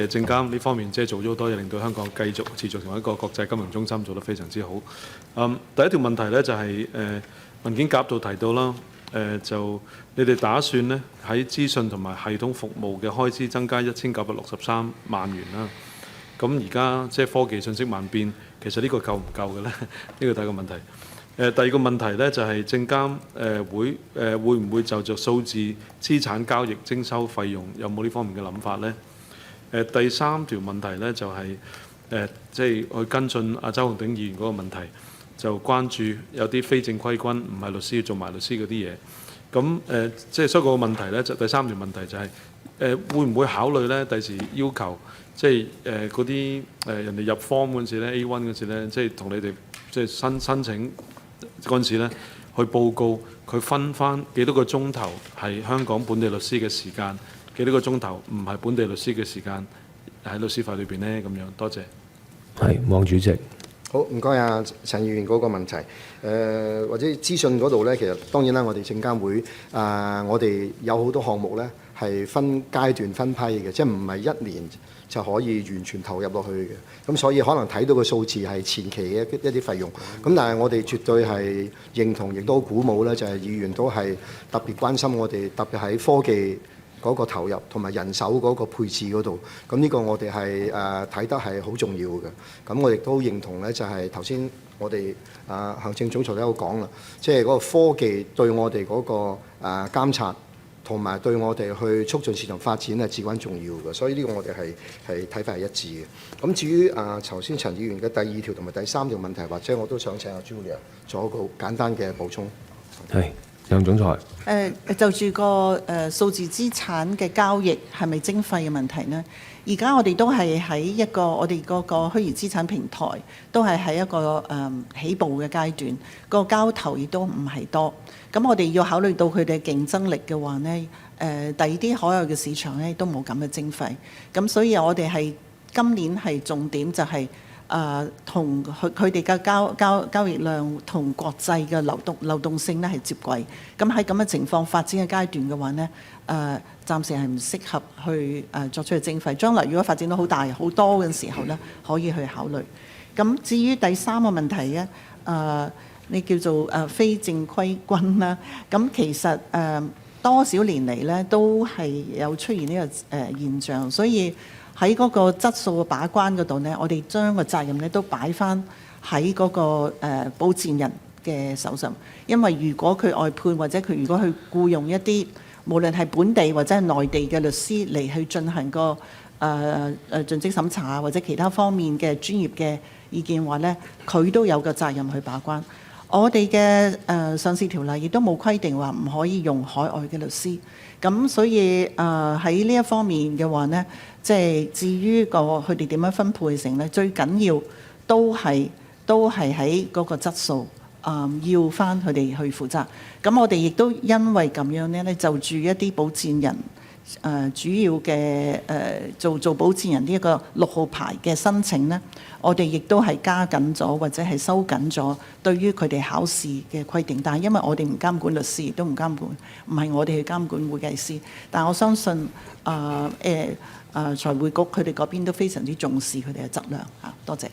證監呢方面即係做咗好多嘢，令到香港繼續持續成為一個國際金融中心，做得非常之好。第一條問題呢，就係文件夾度提到啦，就你哋打算呢喺資訊同埋系統服務嘅開支增加1963萬元啦。咁而家即係科技信息萬變，其實呢個夠唔夠嘅呢？呢個第一個問題。第二個問題呢，就係證監會唔會就數字資產交易徵收費用，有冇呢方面嘅諗法呢？第三條問題呢，就係即係去跟進阿周浩鼎議員嗰個問題，就關注有啲非正規軍唔係律師要做埋律師嗰啲嘢。咁即係所以個問題呢，就第三條問題就係會唔會考慮呢？第時要求即係嗰啲人哋入 form 嗰陣時呢 A1 嗰陣時呢，即係同你哋即係申請嗰陣時呢，去報告佢分翻幾多個鐘頭係香港本地律師嘅時間，幾多個鐘頭唔係本地律師嘅時間喺律師費裏邊呢？咁樣多謝。係，黃主席。好，唔該啊，陳議員嗰個問題，或者資訊嗰度呢，其實當然啦，我哋證監會我哋有好多項目呢係分階段分批嘅，即係唔係一年就可以完全投入落去嘅。咁所以可能睇到個數字係前期嘅一啲費用，咁但係我哋絕對係認同，亦都鼓舞呢，就係議員都係特別關心我哋，特別喺科技嗰個投入同埋人手嗰個配置嗰度，咁呢個我哋係睇得係好重要嘅。咁我亦都認同呢，就係頭先我哋行政總裁都有講啦，即係嗰個科技對我哋嗰個監察同埋對我哋去促進市場發展係至關重要嘅。所以呢個我哋係睇法係一致嘅。咁至於頭先陳議員嘅第二條同埋第三條問題，或者我都想請阿 Julia 做一個簡單嘅補充。係。楊總裁，就住個數字資產嘅交易係咪徵費嘅問題呢？而家我哋都係喺一個我哋嗰個虛擬資產平台，都係喺一個起步嘅階段，個交投亦都唔係多。咁我哋要考慮到佢哋嘅競爭力嘅話呢，第二啲海外嘅市場呢都冇咁嘅徵費。咁所以我哋係今年係重點就係、同佢哋嘅交易量同國際嘅流動性咧係接軌。咁喺咁嘅情況發展嘅階段嘅話呢，暫時係唔適合去作出去徵費。將來如果發展到好大好多嘅時候呢，可以去考慮。咁至於第三個問題呢，你叫做非正規軍啦。咁其實多少年嚟呢都係有出現呢個現象，所以喺嗰個質素嘅把關嗰度呢，我哋將個責任呢都擺翻喺嗰個保薦人嘅手上。因為如果佢外判或者佢如果去僱用一啲無論係本地或者係內地嘅律師嚟去進行個盡職審查啊，或者其他方面嘅專業嘅意見話呢，佢都有個責任去把關。我哋嘅上市條例亦都冇規定話唔可以用海外嘅律師。咁所以喺呢一方面嘅話呢，即係至於佢哋點樣分配成呢，最緊要都係喺嗰個質素，要翻佢哋去負責。咁我哋亦都因為咁樣呢，就住一啲保薦人主要嘅做保薦人呢一個6號牌嘅申請呢，我哋亦都係加緊咗或者係收緊咗對於佢哋考試嘅規定。但係因為我哋唔監管律師，亦都唔監管，唔係我哋去監管會計師。但我相信財匯局佢哋嗰邊都非常之重視佢哋嘅質量嚇。多謝。